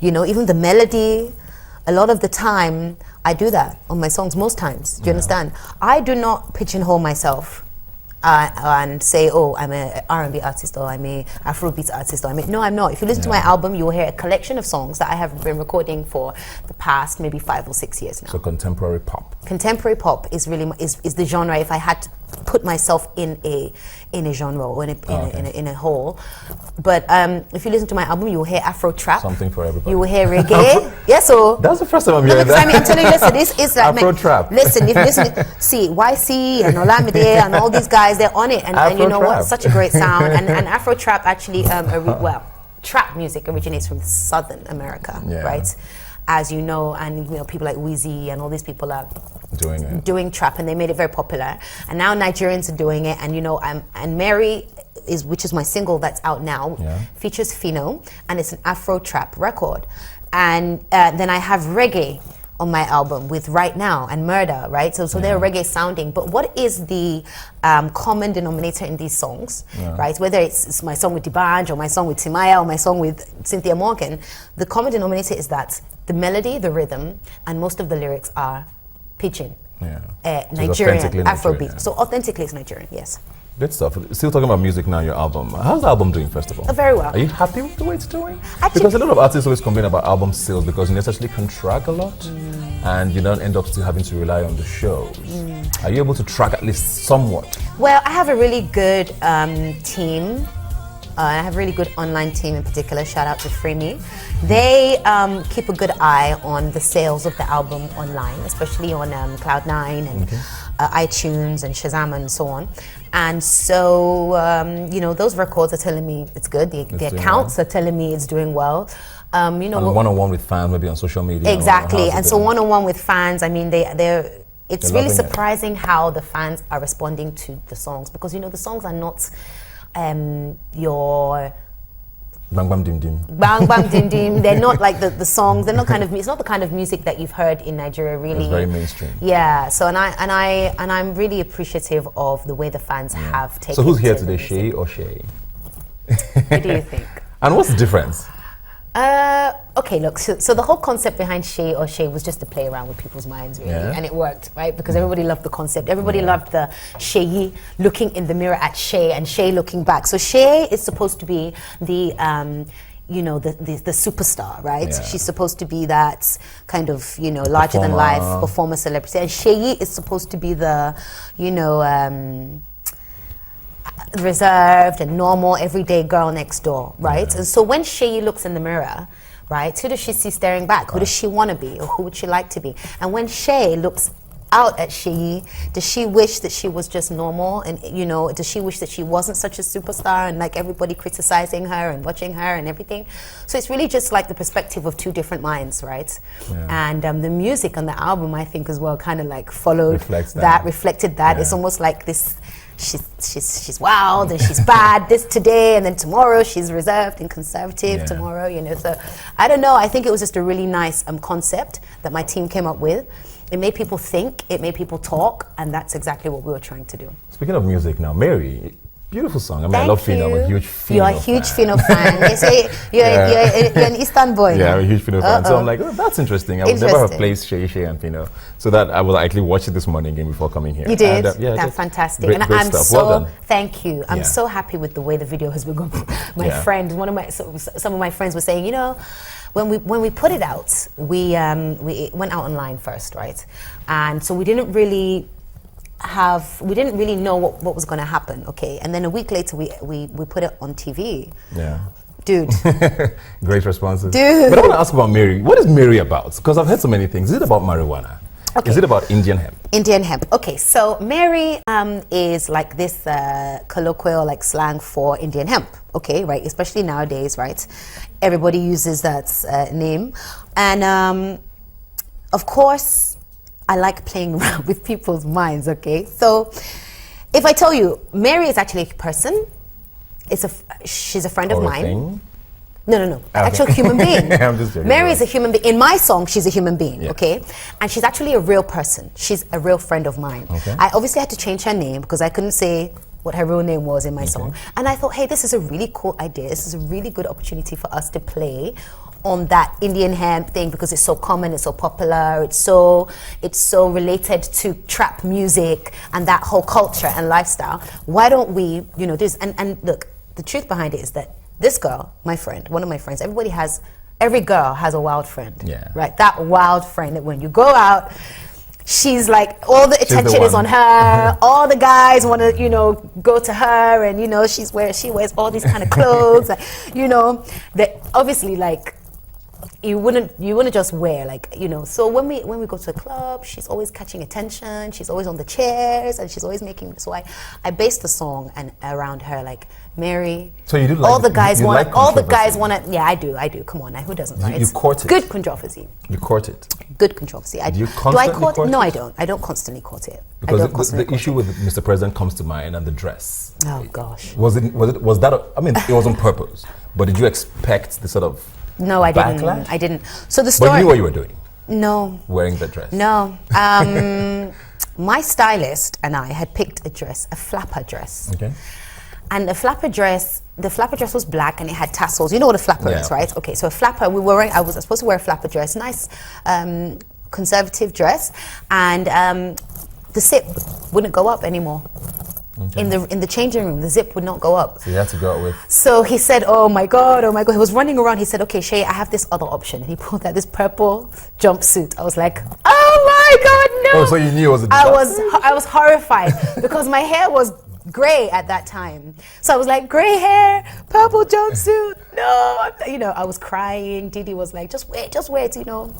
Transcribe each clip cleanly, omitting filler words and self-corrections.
You know, even the melody, a lot of the time, I do that on my songs most times. Do you understand? I do not pigeonhole myself and say, oh, I'm an R&B artist or I'm a Afrobeat artist or no, I'm not. If you listen to my album, you will hear a collection of songs that I have been recording for the past maybe 5 or 6 years now. So contemporary pop. Contemporary pop is really is the genre. If I had to put myself in a genre or in a hole, but if you listen to my album, you will hear Afro trap. Something for everybody. You will hear reggae. Yes, so that's the first time I'm hearing that. I mean, I'm telling you, listen, this is like Afro trap. Listen, if you listen, see YC and Olamide and all these guys, they're on it, and you know what? Such a great sound. And Afro trap actually, trap music originates from Southern America, right? As you know, and you know, people like Wheezy and all these people are doing trap, and they made it very popular. And now Nigerians are doing it, and you know, and Mary which is my single that's out now, features Fino, and it's an Afro trap record. And then I have reggae on my album with Right Now and Murder, right? So they're reggae sounding. But what is the common denominator in these songs, right? Whether it's my song with D'banj or my song with Timaya or my song with Cynthia Morgan, the common denominator is that the melody, the rhythm, and most of the lyrics are pidgin, Nigerian, Afrobeat. So authentically it's Nigerian, yes. Good stuff. Still talking about music now, your album. How's the album doing, first of all? Very well. Are you happy with the way it's doing? Actually, because a lot of artists always complain about album sales because you necessarily can track a lot and you don't end up still having to rely on the shows. Are you able to track at least somewhat? Well, I have a really good team. I have a really good online team in particular. Shout out to Freemy. They keep a good eye on the sales of the album online, especially on Cloud9 and iTunes and Shazam and so on. And so, you know, those records are telling me it's good. The accounts are telling me it's doing well. You know, and one-on-one with fans, maybe on social media. Exactly. And so one-on-one with fans, I mean, it's really surprising how the fans are responding to the songs, because, you know, the songs are not your bang bang dim dim. Bang bang dim dim. They're not like the songs. They're not it's not the kind of music that you've heard in Nigeria. Really, it's very mainstream. Yeah. So I'm really appreciative of the way the fans have taken. So who's here today, Shay or Shay? What do you think? And what's the difference? Okay, look, so the whole concept behind Shay or Shay was just to play around with people's minds, really, and it worked, right? Because everybody loved the concept. Everybody loved the Shay looking in the mirror at Shay and Shay looking back. So Shay is supposed to be the you know, the superstar, right? Yeah. She's supposed to be that kind of, you know, larger than life performer celebrity, and Shay is supposed to be the, you know, reserved and normal everyday girl next door, right? And so when Shay looks in the mirror, right, who does she see staring back? Who does she want to be, or who would she like to be? And when Shay looks out at Shay, does she wish that she was just normal? And, you know, does she wish that she wasn't such a superstar and like everybody criticizing her and watching her and everything? So it's really just like the perspective of two different minds, right? And the music on the album, I think as well, kind of like reflected that. It's almost like this. She's wild and she's bad this today, and then tomorrow she's reserved and conservative tomorrow, you know. So I don't know, I think it was just a really nice concept that my team came up with. It made people think, it made people talk, and that's exactly what we were trying to do. Speaking of music now, Mary, beautiful song. I mean, I love Fino. I'm a huge Fino fan. You're a huge Fino fan. They say you're an Eastern boy. Yeah, I'm a huge Fino fan. So I'm like, oh, that's interesting. I would never have placed Shay and Fino. So that I will actually watch it this morning again before coming here. You did? That's fantastic. Great, and great I'm stuff. so, well done. Thank you. I'm so happy with the way the video has been going. Some of my friends were saying, you know, when we put it out, we went out online first, right? And so we didn't really know what was going to happen, okay? And then a week later, we put it on TV. Yeah. Dude. Great responses. Dude. But I want to ask about Mary. What is Mary about? Because I've heard so many things. Is it about marijuana? Okay. Is it about Indian hemp? Indian hemp. Okay, so Mary is like this colloquial like slang for Indian hemp, okay, right? Especially nowadays, right? Everybody uses that name. And of course, I like playing around with people's minds, okay? So if I tell you, Mary is actually a person, she's a friend of mine. Thing? No. Okay. Actual human being. I'm just joking. Mary is a human being. In my song, she's a human being, okay? And she's actually a real person. She's a real friend of mine. Okay. I obviously had to change her name because I couldn't say what her real name was in my song. And I thought, hey, this is a really cool idea. This is a really good opportunity for us to play on that Indian hemp thing because it's so common, it's so popular, it's so related to trap music and that whole culture and lifestyle. Why don't we, you know, this and look, the truth behind it is that this girl, my friend, one of my friends, every girl has a wild friend. Yeah. Right? That wild friend that when you go out, she's like, all the attention is on her. All the guys want to, you know, go to her, and you know, she wears all these kind of clothes. You know, that obviously, like, you wouldn't just wear, like, you know. So when we go to a club, she's always catching attention. She's always on the chairs, and she's always making. So I based the song around her, like, Mary. So you do like all the guys want. Like all the guys want to. Yeah, I do. Come on, now, who doesn't? Right? You court it. Good controversy. You court it. Good controversy. Do you constantly court it? No, I don't. I don't constantly court it. Because the issue with Mr. President comes to mind, and the dress. Oh gosh. Was that? I mean, it was on purpose. But did you expect the sort of? No, I didn't. Backlash? I didn't. So the story. But you knew what you were doing. No. Wearing the dress. No. My stylist and I had picked a dress, a flapper dress. Okay. And the flapper dress was black and it had tassels. You know what a flapper is, right? Okay, so a flapper, I was supposed to wear a flapper dress, nice conservative dress, and the zip wouldn't go up anymore. Okay. In the changing room, the zip would not go up. So you had to go out with. So he said, "Oh my god!" He was running around. He said, "Okay, Shay, I have this other option." And he pulled out this purple jumpsuit. I was like, "Oh my god, no!" Oh, so you knew it was a disaster. I was horrified because my hair was gray at that time. So I was like, gray hair, purple jumpsuit. No, you know, I was crying. Didi was like, just wear it, you know.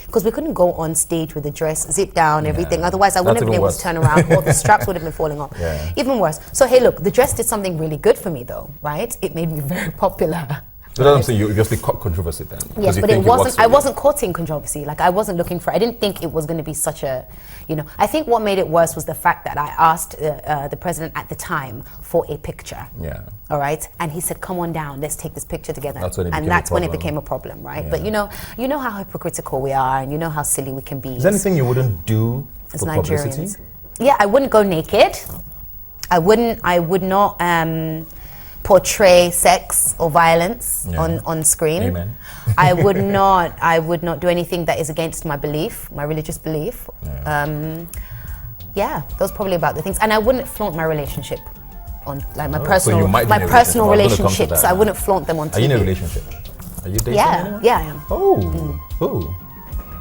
Because we couldn't go on stage with the dress zipped down, everything. Otherwise, I wouldn't have been able to turn around. All the straps would have been falling off. Yeah. Even worse. So, hey, look, the dress did something really good for me, though, right? It made me very popular. So that's what I'm saying, you obviously caught controversy then. Yes, but I wasn't courting controversy. Like, I wasn't looking for, I didn't think it was going to be such a, you know. I think what made it worse was the fact that I asked the president at the time for a picture. Yeah. All right? And he said, come on down, let's take this picture together. That's when it became a problem, right? Yeah. But you know how hypocritical we are, and you know how silly we can be. Is there anything you wouldn't do for publicity? Yeah, I wouldn't go naked. I would not portray sex or violence on screen. Amen. I would not do anything that is against my belief, my religious belief. Yeah, those are probably about the things. And I wouldn't flaunt my relationship on, like, my personal relationships. I wouldn't flaunt them on TV. Are you in a relationship? Are you dating anyone? Yeah, I am. Oh, who?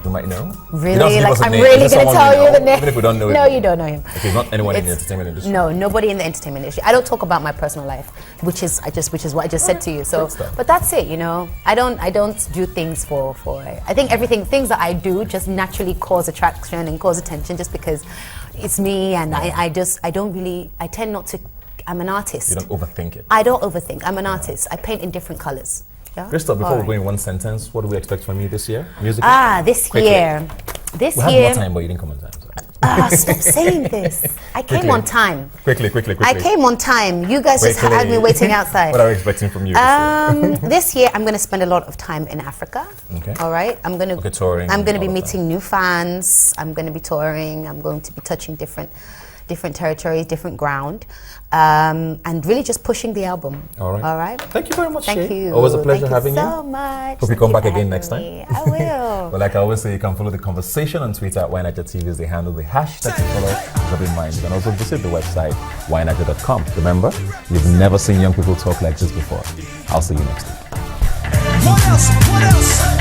You might know. Really? Like, I'm really going to tell you the name. Even if we don't know him. No, you don't know him. Okay, not anyone in the entertainment industry. No, nobody in the entertainment industry. I don't talk about my personal life, which is what I just said to you. So, but that's it. You know, I don't do things for. I think things that I do just naturally cause attraction and cause attention, just because it's me, and I tend not to. I'm an artist. You don't overthink it. I don't overthink. I'm an artist. I paint in different colors. Yeah? Crystal, before we go in one sentence, what do we expect from you this year? Music? This year. We had more time, but you didn't come on time. Stop saying this. I came on time. Quickly. I came on time. You guys just had me waiting outside. What are we expecting from you this year, I'm going to spend a lot of time in Africa. Okay. All right? I'm going to touring. I'm going to be meeting new fans. I'm going to be touring. I'm going to be touching different territories, different ground, and really just pushing the album. All right. Thank you very much, Thank Shay. you. Always a pleasure having you. Thank you so much. Hope you come back again next time. I will. But like I always say, you can follow the conversation on Twitter at WineNiger.tv is the handle. The hashtag to follow. Keep in mind, you can also visit the website WineNiger.com. Remember, you've never seen young people talk like this before. I'll see you next week. What else?